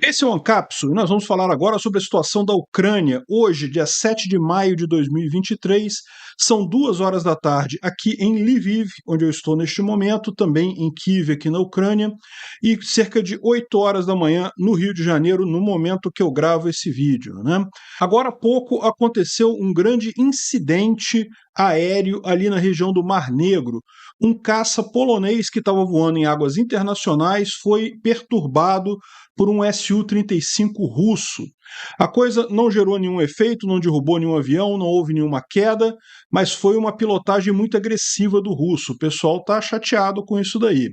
Esse é o Ancapso e nós vamos falar agora sobre a situação da Ucrânia. Hoje, dia 7 de maio de 2023, são 2 horas da tarde aqui em Lviv, onde eu estou neste momento, também em Kiev, aqui na Ucrânia, e cerca de 8 horas da manhã no Rio de Janeiro, no momento que eu gravo esse vídeo, né? Agora há pouco aconteceu um grande incidente aéreo ali na região do Mar Negro. Um caça polonês que estava voando em águas internacionais foi perturbado por um Su-35 russo. A coisa não gerou nenhum efeito, não derrubou nenhum avião, não houve nenhuma queda, mas foi uma pilotagem muito agressiva do russo. O pessoal está chateado com isso daí.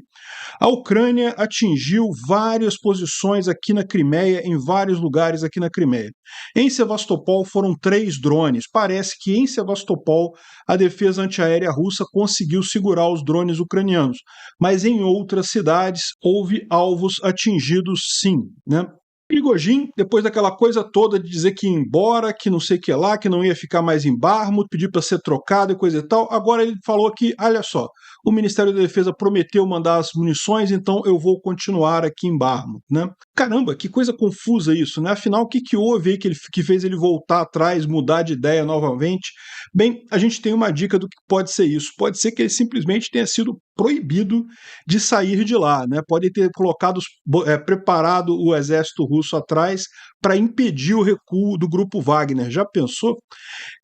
A Ucrânia atingiu várias posições aqui na Crimeia, em vários lugares aqui na Crimeia. Em Sevastopol foram 3 drones. Parece que em Sevastopol a defesa antiaérea russa conseguiu segurar os drones ucranianos, mas em outras cidades houve alvos atingidos sim, né? Prigozhin, depois daquela coisa toda de dizer que ia embora, que não sei o que lá, que não ia ficar mais em Bakhmut, pedir para ser trocado e coisa e tal, agora ele falou que, olha só, o Ministério da Defesa prometeu mandar as munições, então eu vou continuar aqui em Bakhmut, né? Caramba, que coisa confusa isso, né? Afinal, o que houve aí que fez ele voltar atrás, mudar de ideia novamente? Bem, a gente tem uma dica do que pode ser isso. Pode ser que ele simplesmente tenha sido proibido de sair de lá, né? Pode ter preparado o exército russo atrás para impedir o recuo do grupo Wagner. Já pensou?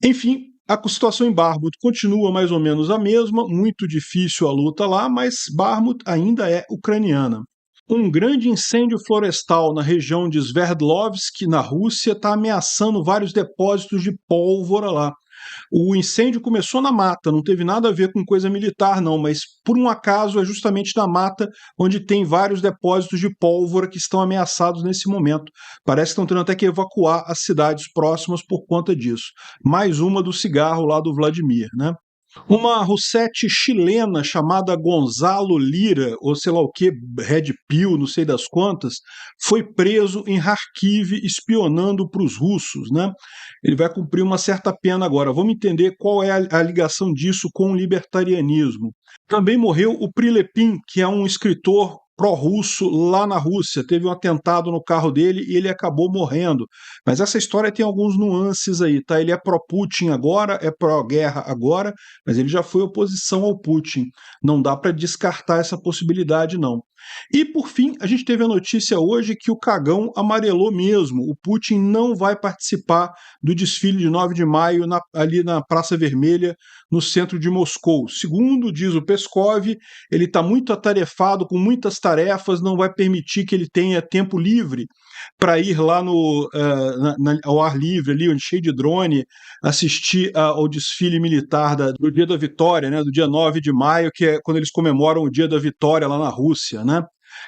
Enfim, a situação em Bakhmut continua mais ou menos a mesma, muito difícil a luta lá, mas Bakhmut ainda é ucraniana. Um grande incêndio florestal na região de Sverdlovsk, na Rússia, está ameaçando vários depósitos de pólvora lá. O incêndio começou na mata, não teve nada a ver com coisa militar, não, mas por um acaso é justamente na mata onde tem vários depósitos de pólvora que estão ameaçados nesse momento. Parece que estão tendo até que evacuar as cidades próximas por conta disso. Mais uma do cigarro lá do Vladimir, né? Uma Roussette chilena chamada Gonzalo Lira, ou sei lá o que, Red Pill, não sei das quantas, foi preso em Kharkiv espionando para os russos, né? Ele vai cumprir uma certa pena agora. Vamos entender qual é a ligação disso com o libertarianismo. Também morreu o Prilepin, que é um escritor pró-russo lá na Rússia. Teve um atentado no carro dele e ele acabou morrendo. Mas essa história tem alguns nuances aí, tá? Ele é pró-Putin agora, é pró-guerra agora, mas ele já foi oposição ao Putin. Não dá para descartar essa possibilidade, não. E, por fim, a gente teve a notícia hoje que o cagão amarelou mesmo. O Putin não vai participar do desfile de 9 de maio ali na Praça Vermelha, no centro de Moscou. Segundo diz o Peskov, ele está muito atarefado, com muitas tarefas, não vai permitir que ele tenha tempo livre para ir lá ao ar livre, ali, onde cheio de drone, assistir ao desfile militar do Dia da Vitória, né, do dia 9 de maio, que é quando eles comemoram o Dia da Vitória lá na Rússia, né?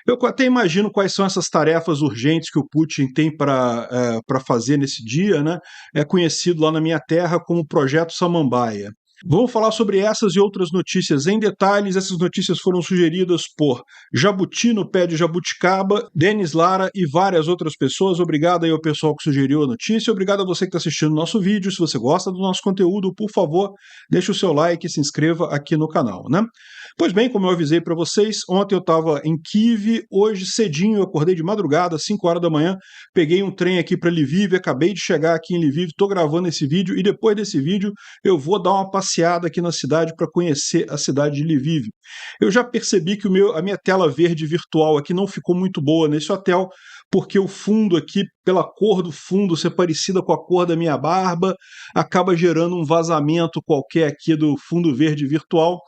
Eu até imagino quais são essas tarefas urgentes que o Putin tem para fazer nesse dia, né? É conhecido lá na minha terra como Projeto Samambaia. Vamos falar sobre essas e outras notícias em detalhes. Essas notícias foram sugeridas por Jabuti no Pé de Jabuticaba, Denis Lara e várias outras pessoas. Obrigado aí ao pessoal que sugeriu a notícia. Obrigado a você que está assistindo o nosso vídeo. Se você gosta do nosso conteúdo, por favor, deixe o seu like e se inscreva aqui no canal, né? Pois bem, como eu avisei para vocês, ontem eu estava em Kiev, hoje cedinho eu acordei de madrugada, 5 horas da manhã, peguei um trem aqui para Lviv, acabei de chegar aqui em Lviv, estou gravando esse vídeo e depois desse vídeo eu vou dar uma passeada aqui na cidade para conhecer a cidade de Lviv. Eu já percebi que a minha tela verde virtual aqui não ficou muito boa nesse hotel, porque o fundo aqui, pela cor do fundo ser parecida com a cor da minha barba, acaba gerando um vazamento qualquer aqui do fundo verde virtual.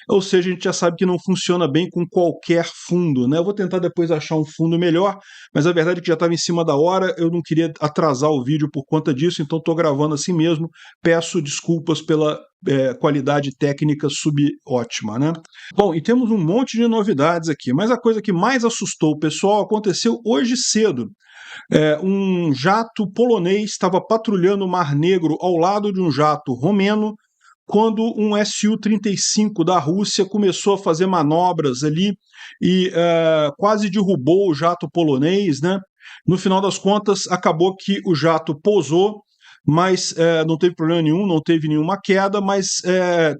Ou seja, a gente já sabe que não funciona bem com qualquer fundo, né? Eu vou tentar depois achar um fundo melhor, mas a verdade é que já estava em cima da hora, eu não queria atrasar o vídeo por conta disso, então estou gravando assim mesmo. Peço desculpas pela qualidade técnica subótima, né? Bom, e temos um monte de novidades aqui, mas a coisa que mais assustou o pessoal aconteceu hoje cedo. Um jato polonês estava patrulhando o Mar Negro ao lado de um jato romeno, quando um Su-35 da Rússia começou a fazer manobras ali e quase derrubou o jato polonês, né? No final das contas, acabou que o jato pousou, mas não teve problema nenhum, não teve nenhuma queda, mas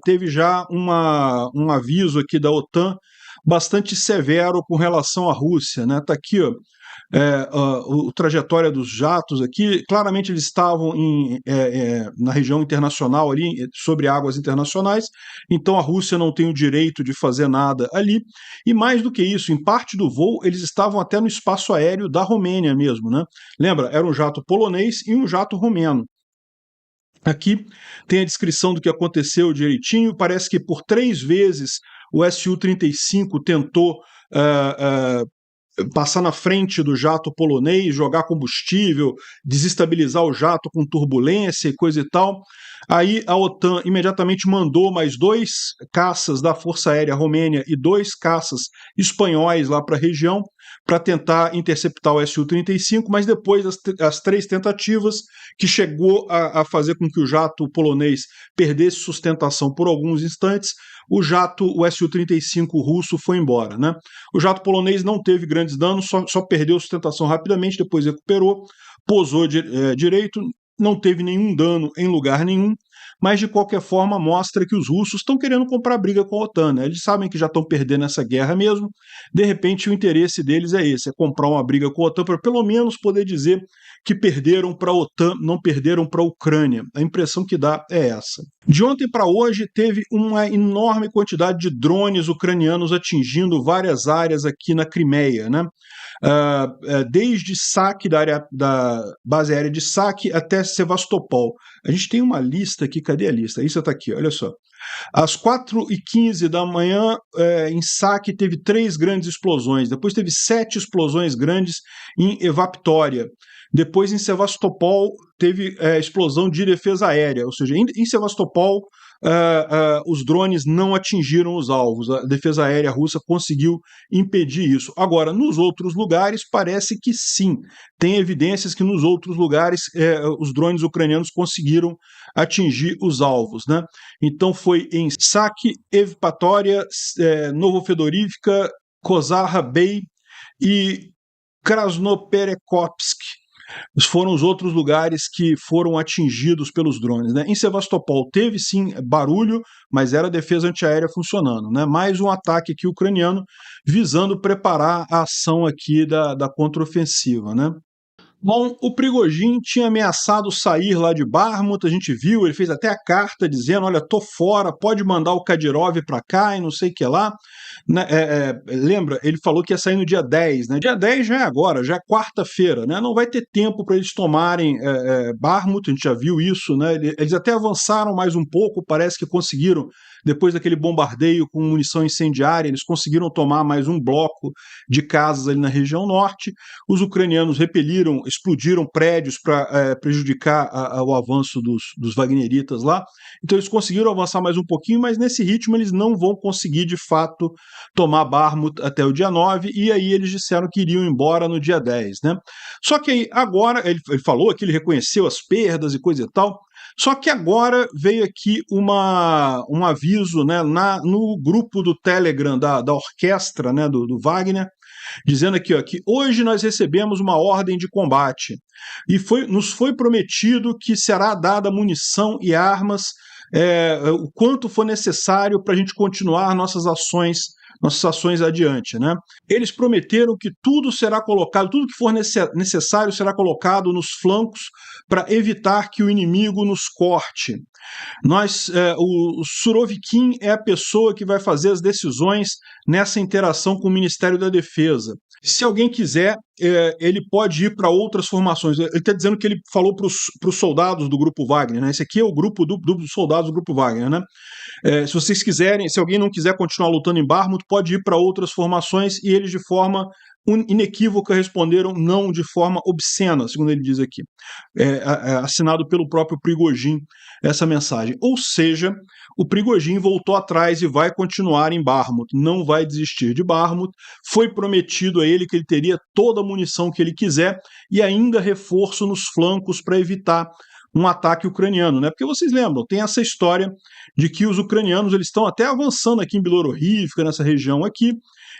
teve já um aviso aqui da OTAN bastante severo com relação à Rússia, né? Tá aqui, ó. a trajetória dos jatos aqui, claramente eles estavam na região internacional ali, sobre águas internacionais, então a Rússia não tem o direito de fazer nada ali, e mais do que isso, em parte do voo eles estavam até no espaço aéreo da Romênia mesmo, né? Lembra, era um jato polonês e um jato romeno. Aqui tem a descrição do que aconteceu direitinho, parece que por 3 vezes o Su-35 tentou passar na frente do jato polonês, jogar combustível, desestabilizar o jato com turbulência e coisa e tal. Aí a OTAN imediatamente mandou mais 2 caças da Força Aérea Romênia e 2 caças espanhóis lá para a região para tentar interceptar o Su-35, mas depois das 3 tentativas, que chegou a fazer com que o jato polonês perdesse sustentação por alguns instantes, o Su-35 russo foi embora, né? O jato polonês não teve grandes danos, só perdeu sustentação rapidamente, depois recuperou, pousou direito, não teve nenhum dano em lugar nenhum, mas de qualquer forma mostra que os russos estão querendo comprar briga com a OTAN, né? Eles sabem que já estão perdendo essa guerra mesmo, de repente o interesse deles é esse, é comprar uma briga com a OTAN para pelo menos poder dizer que perderam para a OTAN, não perderam para a Ucrânia. A impressão que dá é essa. De ontem para hoje teve uma enorme quantidade de drones ucranianos atingindo várias áreas aqui na Crimeia, né? Desde Saki, da base aérea de Saki, até Sevastopol. A gente tem uma lista aqui, cadê a lista? Isso está aqui, olha só. Às 4h15 da manhã, em Saki, teve 3 grandes explosões. Depois teve 7 explosões grandes em Evaptória. Depois, em Sevastopol, teve explosão de defesa aérea. Ou seja, em Sevastopol, os drones não atingiram os alvos. A defesa aérea russa conseguiu impedir isso. Agora, nos outros lugares, parece que sim. Tem evidências que nos outros lugares os drones ucranianos conseguiram atingir os alvos, né? Então foi em Saki, Evpatoria, Novofedorivka, Kozarha Bay e Krasnoperekopsk. Foram os outros lugares que foram atingidos pelos drones, né? Em Sevastopol teve sim barulho, mas era a defesa antiaérea funcionando, né? Mais um ataque aqui ucraniano visando preparar a ação aqui da contraofensiva, né? Bom, o Prigozhin tinha ameaçado sair lá de Bakhmut, a gente viu, ele fez até a carta dizendo, olha, tô fora, pode mandar o Kadyrov para cá e não sei o que lá. Né, lembra, ele falou que ia sair no dia 10, né? Dia 10 já é agora, já é quarta-feira, né? Não vai ter tempo para eles tomarem Bakhmut, a gente já viu isso, né? Eles até avançaram mais um pouco, parece que conseguiram, depois daquele bombardeio com munição incendiária, eles conseguiram tomar mais um bloco de casas ali na região norte. Os ucranianos repeliram, explodiram prédios para prejudicar o avanço dos wagneritas lá. Então eles conseguiram avançar mais um pouquinho, mas nesse ritmo eles não vão conseguir de fato tomar Bakhmut até o dia 9, e aí eles disseram que iriam embora no dia 10, né? Só que aí agora, ele falou que ele reconheceu as perdas e coisa e tal, só que agora veio aqui um aviso, né, no grupo do Telegram da orquestra, né, do Wagner, dizendo aqui, ó, que hoje nós recebemos uma ordem de combate e nos foi prometido que será dada munição e armas o quanto for necessário para a gente continuar nossas ações adiante, né? Eles prometeram que tudo será colocado, tudo que for necessário será colocado nos flancos para evitar que o inimigo nos corte. O Surovikin é a pessoa que vai fazer as decisões nessa interação com o Ministério da Defesa. Se alguém quiser, ele pode ir para outras formações. Ele está dizendo que ele falou para os soldados do Grupo Wagner, né? Esse aqui é o grupo dos soldados do Grupo Wagner, né? Se vocês quiserem, se alguém não quiser continuar lutando em Bakhmut, pode ir para outras formações, e eles de forma inequívoca responderam não de forma obscena, segundo ele diz aqui. Assinado pelo próprio Prigozhin essa mensagem. Ou seja, o Prigozhin voltou atrás e vai continuar em Bakhmut, não vai desistir de Bakhmut. Foi prometido a ele que ele teria toda a munição que ele quiser e ainda reforço nos flancos para evitar um ataque ucraniano, né? Porque vocês lembram, tem essa história de que os ucranianos eles estão até avançando aqui em Bilororivka, nessa região aqui,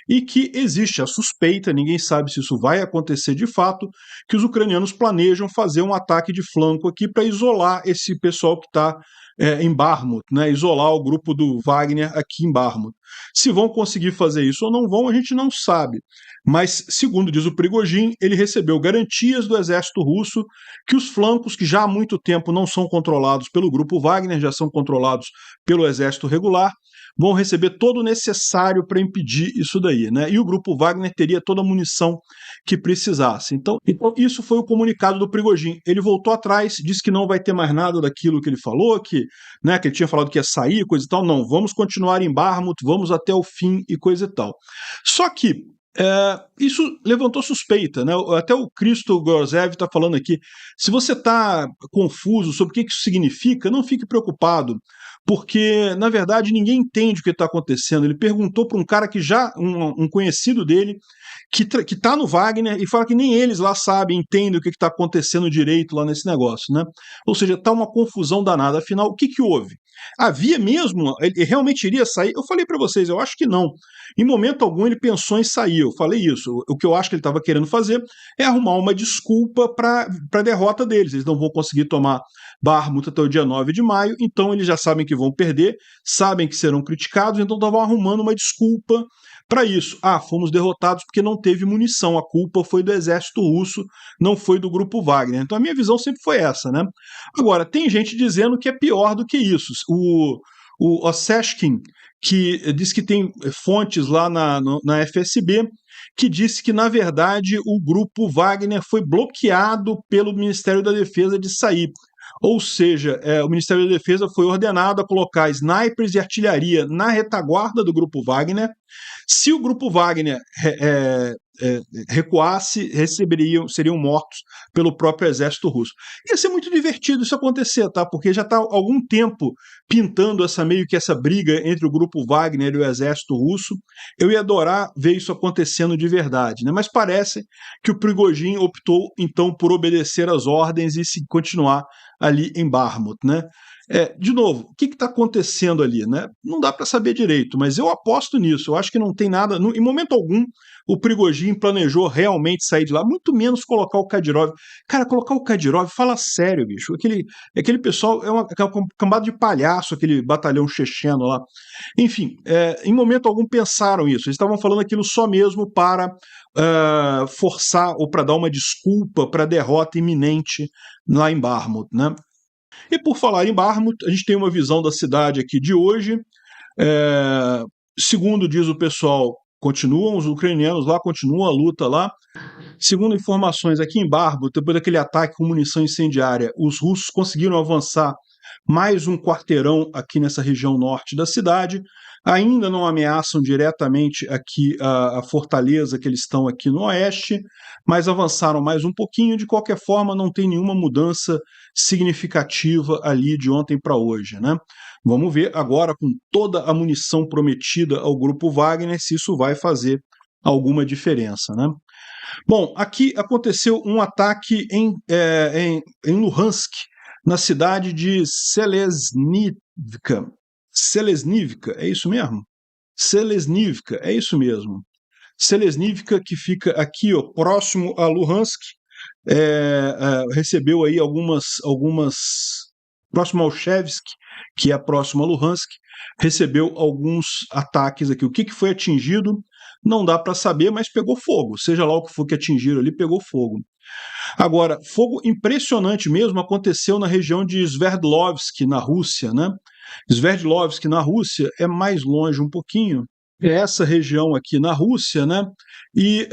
e que existe a suspeita, ninguém sabe se isso vai acontecer de fato, que os ucranianos planejam fazer um ataque de flanco aqui para isolar esse pessoal que está em Bakhmut, né, isolar o grupo do Wagner aqui em Bakhmut. Se vão conseguir fazer isso ou não vão, a gente não sabe. Mas, segundo diz o Prigozhin, ele recebeu garantias do exército russo que os flancos, que já há muito tempo não são controlados pelo grupo Wagner, já são controlados pelo exército regular, vão receber todo o necessário para impedir isso daí, né? E o grupo Wagner teria toda a munição que precisasse. Então, isso foi o comunicado do Prigozhin. Ele voltou atrás, disse que não vai ter mais nada daquilo que ele falou, que, né, que ele tinha falado que ia sair, coisa e tal. Não, vamos continuar em Bakhmut, vamos até o fim e coisa e tal. Só que isso levantou suspeita, né? Até o Christo Gorzev está falando aqui. Se você está confuso sobre o que isso significa, não fique preocupado, porque, na verdade, ninguém entende o que está acontecendo. Ele perguntou para um cara que já, um conhecido dele, que está no Wagner, e fala que nem eles lá sabem, entendem o que está acontecendo direito lá nesse negócio, né? Ou seja, está uma confusão danada. Afinal, o que houve? Havia mesmo? Ele realmente iria sair? Eu falei para vocês, eu acho que não. Em momento algum ele pensou em sair, eu falei isso. O que eu acho que ele estava querendo fazer é arrumar uma desculpa para a derrota deles. Eles não vão conseguir tomar Bakhmut até o dia 9 de maio, então eles já sabem que vão perder, sabem que serão criticados, então estavam arrumando uma desculpa para isso. Ah, fomos derrotados porque não teve munição, a culpa foi do exército russo, não foi do grupo Wagner. Então a minha visão sempre foi essa, né? Agora, tem gente dizendo que é pior do que isso. O Ossechkin, que diz que tem fontes lá na FSB, que disse que, na verdade, o grupo Wagner foi bloqueado pelo Ministério da Defesa de sair. Ou seja, o Ministério da Defesa foi ordenado a colocar snipers e artilharia na retaguarda do grupo Wagner. Se o grupo Wagner recuasse, seriam mortos pelo próprio exército russo. Ia ser muito divertido isso acontecer, tá? Porque já está há algum tempo pintando meio que essa briga entre o grupo Wagner e o exército russo. Eu ia adorar ver isso acontecendo de verdade, né? Mas parece que o Prigozhin optou então por obedecer às ordens e se continuar ali em Bakhmut, né? De novo, o que está acontecendo ali, né? Não dá para saber direito, mas eu aposto nisso. Eu acho que não tem nada. Em momento algum, o Prigozhin planejou realmente sair de lá, muito menos colocar o Kadyrov. Cara, colocar o Kadyrov, fala sério, bicho. Aquele pessoal é uma cambada de palhaço, aquele batalhão checheno lá. Enfim, em momento algum pensaram isso. Eles estavam falando aquilo só mesmo para forçar ou para dar uma desculpa para a derrota iminente lá em Bakhmut, né? E por falar em Bakhmut, a gente tem uma visão da cidade aqui de hoje. Segundo diz o pessoal, os ucranianos lá continuam a luta lá. Segundo informações aqui em Bakhmut, depois daquele ataque com munição incendiária, os russos conseguiram avançar mais um quarteirão aqui nessa região norte da cidade. Ainda não ameaçam diretamente aqui a fortaleza que eles estão aqui no oeste, mas avançaram mais um pouquinho. De qualquer forma, não tem nenhuma mudança significativa ali de ontem para hoje, né? Vamos ver agora, com toda a munição prometida ao grupo Wagner, se isso vai fazer alguma diferença, né? Bom, aqui aconteceu um ataque em Luhansk, na cidade de Selesnivka. Selesnivka, é isso mesmo? Selesnivka, é isso mesmo. Selesnivka, que fica aqui, ó, próximo a Luhansk, recebeu aí algumas próximo ao Shevsk, que é próximo a Luhansk, recebeu alguns ataques aqui. O que foi atingido não dá para saber, mas pegou fogo. Seja lá o que for que atingiram ali, pegou fogo. Agora, fogo impressionante mesmo aconteceu na região de Sverdlovsk, na Rússia, né? Sverdlovsk, na Rússia, é mais longe um pouquinho. É essa região aqui na Rússia, né? E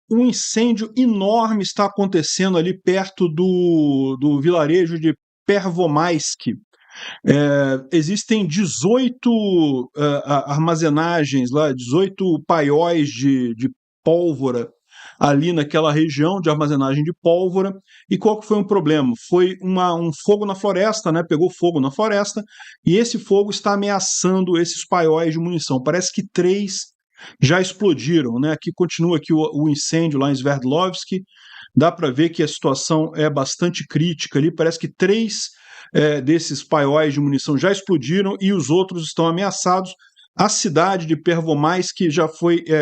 um incêndio enorme está acontecendo ali perto do vilarejo de Pervomaisk. Existem 18 armazenagens lá, 18 paióis de pólvora ali naquela região de armazenagem de pólvora. E qual que foi um problema? Foi um fogo na floresta, né? Pegou fogo na floresta, e esse fogo está ameaçando esses paióis de munição. Parece que 3 já explodiram, né? Aqui continua aqui o incêndio lá em Sverdlovsk. Dá para ver que a situação é bastante crítica ali. Parece que 3 desses paióis de munição já explodiram e os outros estão ameaçados. A cidade de Pervomaisk já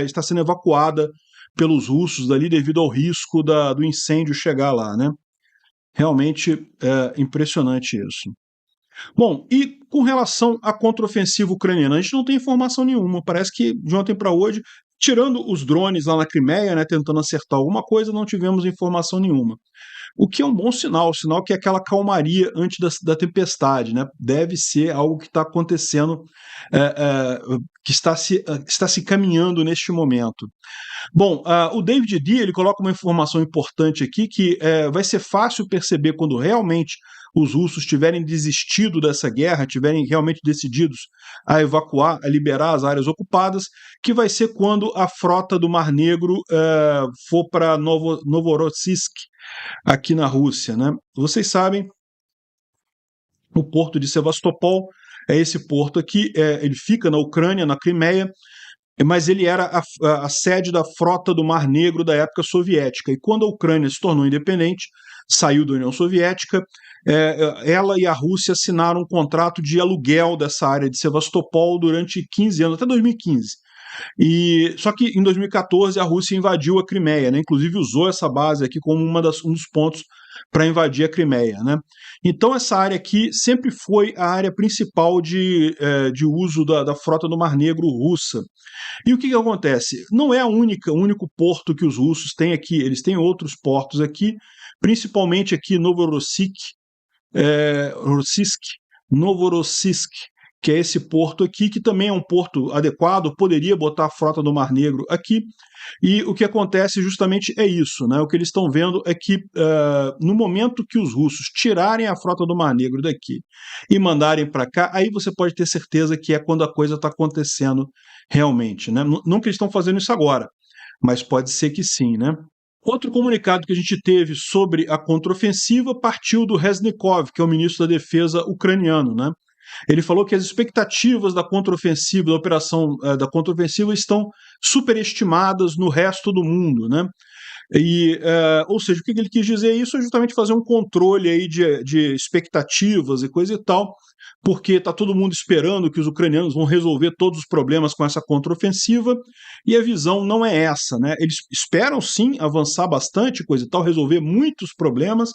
está sendo evacuada pelos russos dali devido ao risco do incêndio chegar lá, né? Realmente é impressionante isso. Bom, e com relação à contraofensiva ucraniana, a gente não tem informação nenhuma. Parece que de ontem para hoje, tirando os drones lá na Crimeia, né, tentando acertar alguma coisa, não tivemos informação nenhuma. O que é um bom sinal, sinal que é aquela calmaria antes da tempestade, né? Deve ser algo que está acontecendo, que está se caminhando neste momento. Bom, o David D ele coloca uma informação importante aqui que vai ser fácil perceber quando realmente os russos tiverem desistido dessa guerra, tiverem realmente decididos a evacuar, a liberar as áreas ocupadas, que vai ser quando a frota do Mar Negro for para Novorossiysk, aqui na Rússia, né? Vocês sabem, o porto de Sevastopol é esse porto aqui, ele fica na Ucrânia, na Crimeia, mas ele era a sede da frota do Mar Negro da época soviética. E quando a Ucrânia se tornou independente, saiu da União Soviética, ela e a Rússia assinaram um contrato de aluguel dessa área de Sevastopol durante 15 anos, até 2015. Só que em 2014 a Rússia invadiu a Crimeia, né? Inclusive usou essa base aqui como um dos pontos para invadir a Crimeia, né? Então essa área aqui sempre foi a área principal de uso da frota do Mar Negro russa. E o que acontece? Não é o único porto que os russos têm aqui, eles têm outros portos aqui, principalmente aqui Novorossiysk, que é esse porto aqui, que também é um porto adequado, poderia botar a frota do Mar Negro aqui, e o que acontece justamente é isso, né? O que eles estão vendo é que no momento que os russos tirarem a frota do Mar Negro daqui e mandarem para cá, aí você pode ter certeza que é quando a coisa está acontecendo realmente, né? Não que eles estão fazendo isso agora, mas pode ser que sim, né? Outro comunicado que a gente teve sobre a contraofensiva partiu do Reznikov, que é o ministro da Defesa ucraniano, né? Ele falou que as expectativas da contraofensiva, da operação da contraofensiva, estão superestimadas no resto do mundo, né? Ou seja, o que ele quis dizer isso é justamente fazer um controle aí de expectativas e coisa e tal, porque está todo mundo esperando que os ucranianos vão resolver todos os problemas com essa contraofensiva, e a visão não é essa, né? Eles esperam sim avançar bastante, coisa e tal, resolver muitos problemas,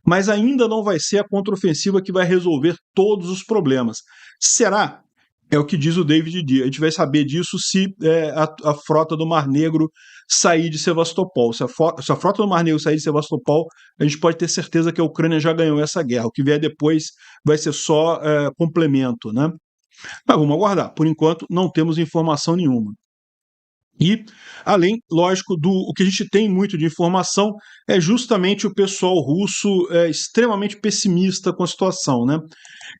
mas ainda não vai ser a contraofensiva que vai resolver todos os problemas. Será? É o que diz o David D. A gente vai saber disso se a frota do Mar Negro sair de Sevastopol. Se a frota do Mar Negro sair de Sevastopol, a gente pode ter certeza que a Ucrânia já ganhou essa guerra. O que vier depois vai ser só complemento, né? Mas vamos aguardar. Por enquanto, não temos informação nenhuma. E, além, lógico, o que a gente tem muito de informação é justamente o pessoal russo extremamente pessimista com a situação, né?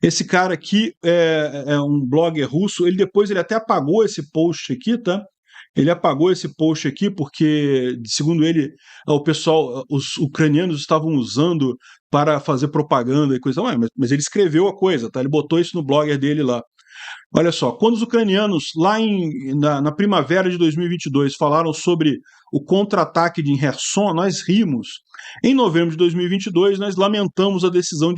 Esse cara aqui é um blogger russo, ele até apagou esse post aqui, tá? Ele apagou esse post aqui porque, segundo ele, os ucranianos estavam usando para fazer propaganda e coisa. Mas ele escreveu a coisa, tá? Ele botou isso no blogger dele lá. Olha só, quando os ucranianos, lá na primavera de 2022, falaram sobre o contra-ataque de Kherson, nós rimos. Em novembro de 2022, nós lamentamos a decisão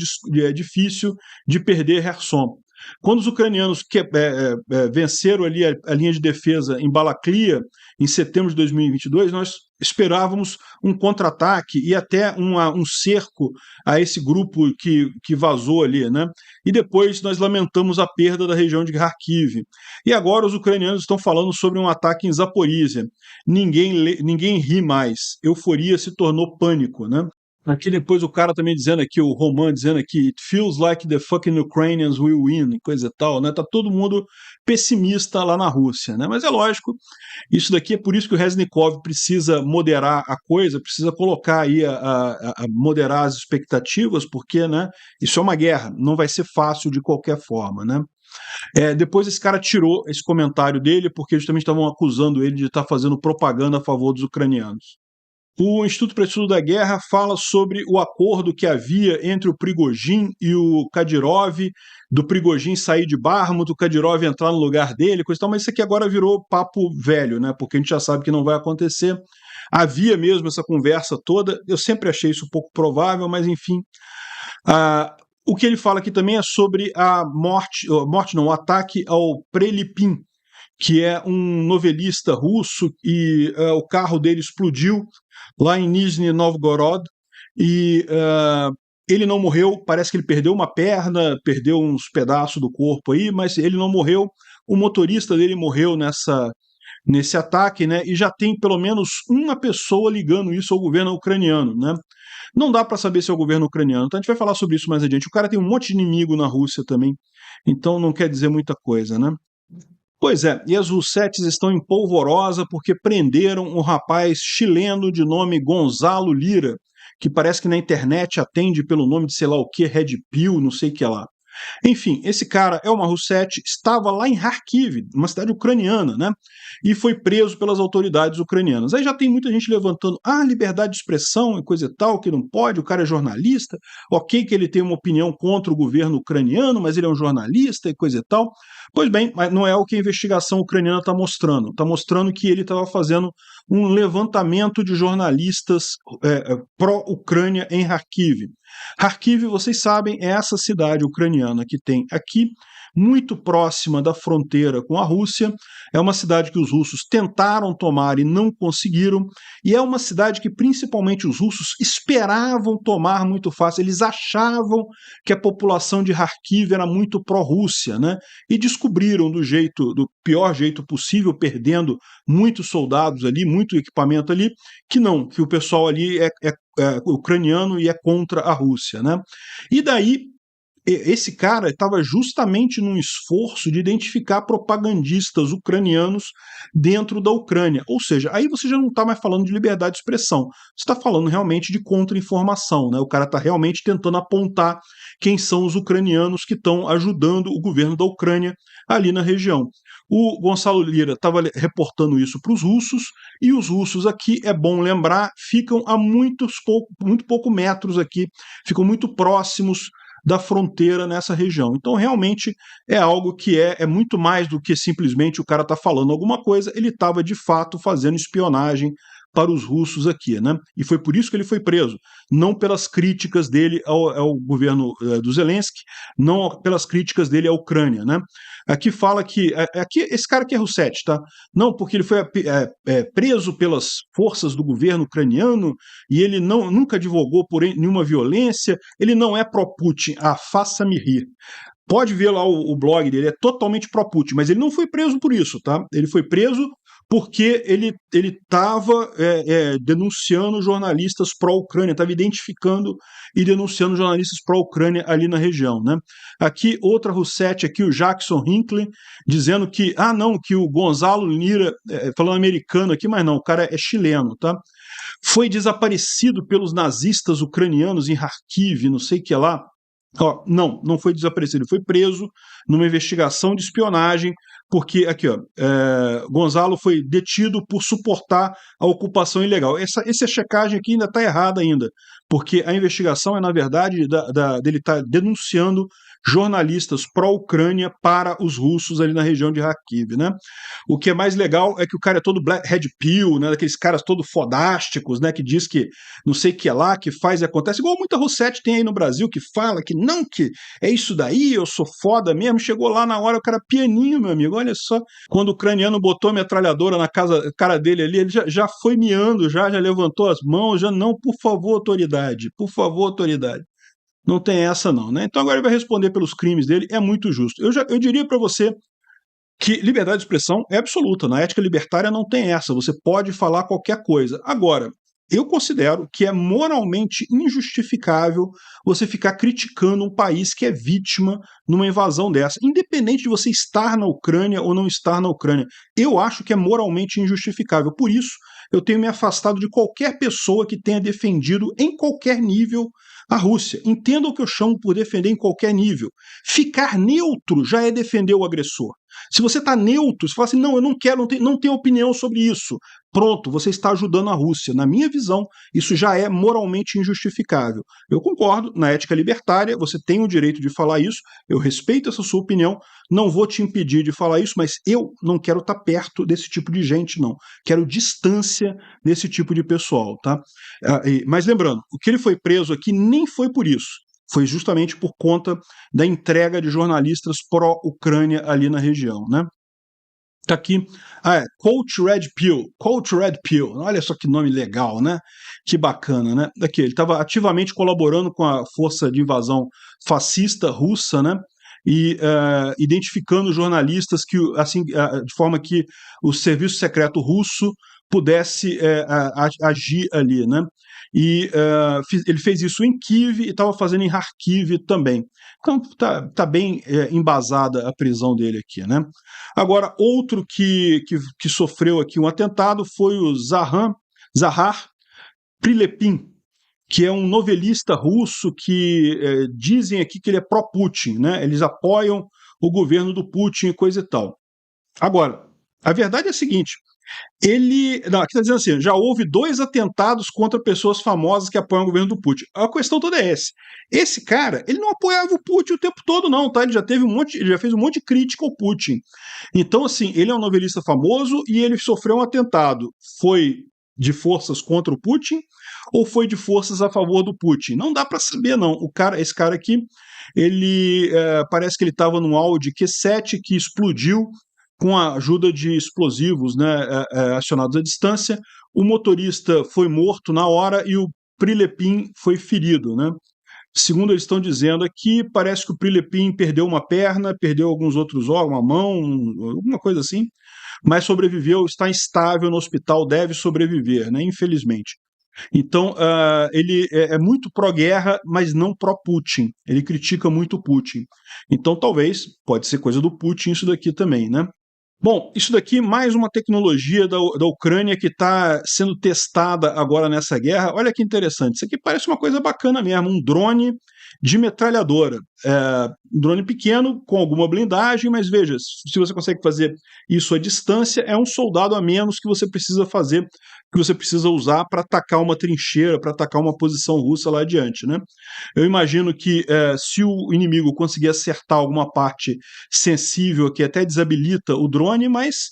difícil de perder Kherson. Quando os ucranianos venceram ali a linha de defesa em Balaklia, em setembro de 2022, nós esperávamos um contra-ataque e até um cerco a esse grupo que vazou ali, né? E depois nós lamentamos a perda da região de Kharkiv. E agora os ucranianos estão falando sobre um ataque em Zaporizhia. Ninguém ri mais. Euforia se tornou pânico, né? Aqui depois o cara também dizendo aqui, o Roman dizendo aqui, it feels like the fucking Ukrainians will win, coisa e tal, né? Tá todo mundo pessimista lá na Rússia, né? Mas é lógico, isso daqui é por isso que o Reznikov precisa moderar a coisa, precisa colocar aí, moderar as expectativas, porque, né, isso é uma guerra, não vai ser fácil de qualquer forma, né? Depois esse cara tirou esse comentário dele, porque justamente estavam acusando ele de estar fazendo propaganda a favor dos ucranianos. O Instituto para o Estudo da Guerra fala sobre o acordo que havia entre o Prigozhin e o Kadyrov, do Prigozhin sair de Bakhmut, o Kadyrov entrar no lugar dele, coisa e tal, mas isso aqui agora virou papo velho, né? Porque a gente já sabe que não vai acontecer. Havia mesmo essa conversa toda, eu sempre achei isso um pouco provável, mas enfim. O que ele fala aqui também é sobre o ataque ao Prelipin, que é um novelista russo, e o carro dele explodiu lá em Nizhny Novgorod, e Ele não morreu, parece que ele perdeu uma perna, perdeu uns pedaços do corpo aí, mas ele não morreu. O motorista dele morreu nesse ataque, né? E já tem pelo menos uma pessoa ligando isso ao governo ucraniano, né? Não dá para saber se é o governo ucraniano, então a gente vai falar sobre isso mais adiante. O cara tem um monte de inimigo na Rússia também, então não quer dizer muita coisa, né? Pois é, e as Russetes estão em polvorosa porque prenderam um rapaz chileno de nome Gonzalo Lira, que parece que na internet atende pelo nome de sei lá o que, Red Pill, não sei o que lá. Enfim, esse cara é uma Roussetti, estava lá em Kharkiv, uma cidade ucraniana, né? E foi preso pelas autoridades ucranianas. Aí já tem muita gente levantando, liberdade de expressão e coisa e tal, que não pode, o cara é jornalista, ok que ele tem uma opinião contra o governo ucraniano, mas ele é um jornalista e coisa e tal. Pois bem, mas não é o que a investigação ucraniana está mostrando. Está mostrando que ele estava fazendo um levantamento de jornalistas pró-Ucrânia em Kharkiv. Kharkiv, vocês sabem, é essa cidade ucraniana que tem aqui, muito próxima da fronteira com a Rússia. É uma cidade que os russos tentaram tomar e não conseguiram, e é uma cidade que principalmente os russos esperavam tomar muito fácil. Eles achavam que a população de Kharkiv era muito pró-Rússia, né? E descobriram do pior jeito possível, perdendo muitos soldados ali, muito equipamento ali, que não, que o pessoal ali é ucraniano e é contra a Rússia, né? E daí esse cara estava justamente num esforço de identificar propagandistas ucranianos dentro da Ucrânia. Ou seja, aí você já não está mais falando de liberdade de expressão, você está falando realmente de contra-informação, né? O cara está realmente tentando apontar quem são os ucranianos que estão ajudando o governo da Ucrânia ali na região. O Gonçalo Lira estava reportando isso para os russos, e os russos aqui, é bom lembrar, ficam a muito pouco metros aqui, ficam muito próximos da fronteira nessa região. Então, realmente, é algo que é muito mais do que simplesmente o cara tá falando alguma coisa, ele estava, de fato, fazendo espionagem para os russos aqui, né? E foi por isso que ele foi preso, não pelas críticas dele ao governo do Zelensky, não pelas críticas dele à Ucrânia, né? Aqui fala que aqui esse cara aqui é Roussetti, tá? Não, porque ele foi preso pelas forças do governo ucraniano e ele nunca advogou por nenhuma violência, ele não é pró-Putin. Faça-me rir. Pode ver lá o blog dele, é totalmente pró-Putin, mas ele não foi preso por isso, tá? Ele foi preso porque ele estava denunciando jornalistas pró-Ucrânia, estava identificando e denunciando jornalistas pró-Ucrânia ali na região, né? Aqui, outra Roussetti, aqui o Jackson Hinckley, dizendo que, não, que o Gonzalo Lira, falando americano aqui, mas não, o cara é chileno, tá? Foi desaparecido pelos nazistas ucranianos em Kharkiv, não sei o que lá. Não foi desaparecido, ele foi preso numa investigação de espionagem, porque aqui, Gonzalo foi detido por suportar a ocupação ilegal. Essa checagem aqui ainda está errada ainda, porque a investigação é, na verdade, dele estar denunciando jornalistas pró-Ucrânia para os russos ali na região de Kharkiv, né? O que é mais legal é que o cara é todo Red Pill, né? Daqueles caras todos fodásticos, né? Que diz que não sei o que é lá, que faz e acontece, igual muita Roussetti tem aí no Brasil, que fala que não, que é isso daí, eu sou foda mesmo. Chegou lá na hora, o cara pianinho, meu amigo, olha só, quando o ucraniano botou a metralhadora na cara dele ali, ele já foi miando, já levantou as mãos, não, por favor, autoridade, por favor, autoridade. Não tem essa não, né? Então agora ele vai responder pelos crimes dele, é muito justo. Eu diria para você que liberdade de expressão é absoluta, na ética libertária não tem essa, você pode falar qualquer coisa. Agora, eu considero que é moralmente injustificável você ficar criticando um país que é vítima numa invasão dessa, independente de você estar na Ucrânia ou não estar na Ucrânia. Eu acho que é moralmente injustificável. Por isso, eu tenho me afastado de qualquer pessoa que tenha defendido em qualquer nível a Rússia. Entenda o que eu chamo por defender em qualquer nível. Ficar neutro já é defender o agressor. Se você está neutro, você fala assim, não, eu não quero, não tenho opinião sobre isso. Pronto, você está ajudando a Rússia. Na minha visão, isso já é moralmente injustificável. Eu concordo, na ética libertária, você tem o direito de falar isso, eu respeito essa sua opinião, não vou te impedir de falar isso, mas eu não quero estar perto desse tipo de gente, não. Quero distância desse tipo de pessoal, tá? Mas lembrando, o que ele foi preso aqui nem foi por isso. Foi justamente por conta da entrega de jornalistas pró-Ucrânia ali na região, né? Tá aqui. Coach Red Pill. Coach Red Pill. Olha só que nome legal, né? Que bacana, né? Aqui, ele estava ativamente colaborando com a força de invasão fascista russa, né? E identificando jornalistas que, assim, de forma que o serviço secreto russo pudesse agir ali, né? E ele fez isso em Kiev e estava fazendo em Kharkiv também. Então tá bem embasada a prisão dele aqui, né? Agora, outro que sofreu aqui um atentado foi o Zahar Prilepin, que é um novelista russo que dizem aqui que ele é pró-Putin, né? Eles apoiam o governo do Putin e coisa e tal. Agora, a verdade é a seguinte, aqui está dizendo assim, já houve 2 atentados contra pessoas famosas que apoiam o governo do Putin. A questão toda é essa. Esse cara, ele não apoiava o Putin o tempo todo não, tá? Ele já fez um monte de crítica ao Putin. Então, assim, ele é um novelista famoso e ele sofreu um atentado. Foi de forças contra o Putin ou foi de forças a favor do Putin? Não dá para saber não. Esse cara aqui, ele parece que ele estava num Audi Q7 que explodiu com a ajuda de explosivos, né, acionados à distância. O motorista foi morto na hora e o Prilepin foi ferido, né? Segundo eles estão dizendo aqui, parece que o Prilepin perdeu uma perna, perdeu alguns outros órgãos, uma mão, alguma coisa assim, mas sobreviveu, está estável no hospital, deve sobreviver, né, infelizmente. Então, ele é muito pró-guerra, mas não pró-Putin. Ele critica muito o Putin. Então, talvez, pode ser coisa do Putin isso daqui também, né? Bom, isso daqui mais uma tecnologia da Ucrânia que está sendo testada agora nessa guerra. Olha que interessante, isso aqui parece uma coisa bacana mesmo, um drone de metralhadora. Um drone pequeno, com alguma blindagem, mas veja, se você consegue fazer isso à distância, é um soldado a menos que você precisa fazer, que você precisa usar para atacar uma trincheira, para atacar uma posição russa lá adiante, né? Eu imagino que se o inimigo conseguir acertar alguma parte sensível que até desabilita o drone, mas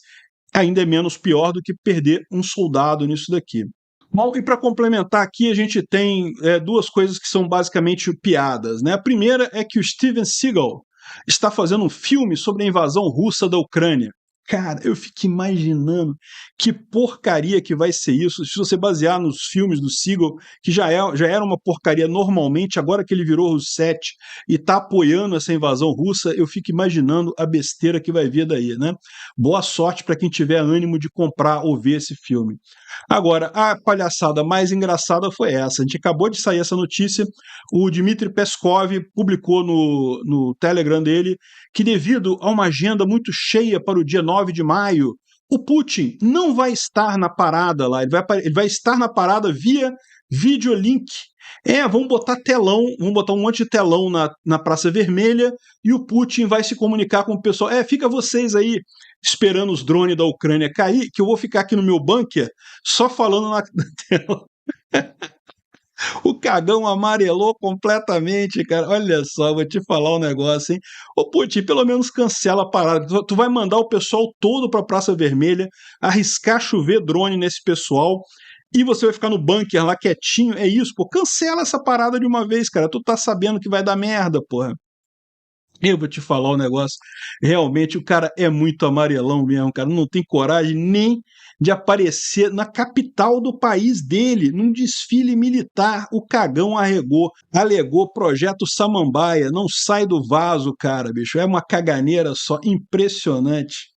ainda é menos pior do que perder um soldado nisso daqui. Bom, e para complementar aqui, a gente tem 2 coisas que são basicamente piadas, né? A primeira é que o Steven Seagal está fazendo um filme sobre a invasão russa da Ucrânia. Cara, eu fico imaginando que porcaria que vai ser isso, se você basear nos filmes do Seagal, que já era uma porcaria normalmente, agora que ele virou Russete e está apoiando essa invasão russa, eu fico imaginando a besteira que vai vir daí, né? Boa sorte para quem tiver ânimo de comprar ou ver esse filme. Agora, a palhaçada mais engraçada foi essa. A gente acabou de sair essa notícia, o Dmitry Peskov publicou no Telegram dele que devido a uma agenda muito cheia para o dia 9 de maio, o Putin não vai estar na parada lá, ele vai estar na parada via videolink. Vamos botar telão, vamos botar um monte de telão na Praça Vermelha e o Putin vai se comunicar com o pessoal. Fica vocês aí esperando os drones da Ucrânia cair, que eu vou ficar aqui no meu bunker só falando na tela. O cagão amarelou completamente, cara. Olha só, vou te falar um negócio, hein? Ô, Putin, pelo menos cancela a parada. Tu vai mandar o pessoal todo pra Praça Vermelha, arriscar chover drone nesse pessoal, e você vai ficar no bunker lá quietinho. É isso, pô. Cancela essa parada de uma vez, cara. Tu tá sabendo que vai dar merda, porra. Eu vou te falar um negócio, realmente o cara é muito amarelão mesmo, cara, não tem coragem nem de aparecer na capital do país dele, num desfile militar, o cagão alegou projeto Samambaia, não sai do vaso, cara, bicho, é uma caganeira só, impressionante.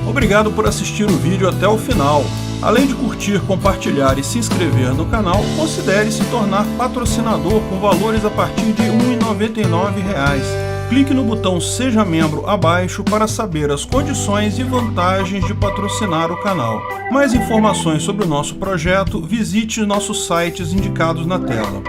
Obrigado por assistir o vídeo até o final. Além de curtir, compartilhar e se inscrever no canal, considere se tornar patrocinador com valores a partir de R$ 1,99. Clique no botão Seja Membro abaixo para saber as condições e vantagens de patrocinar o canal. Mais informações sobre o nosso projeto, visite nossos sites indicados na tela.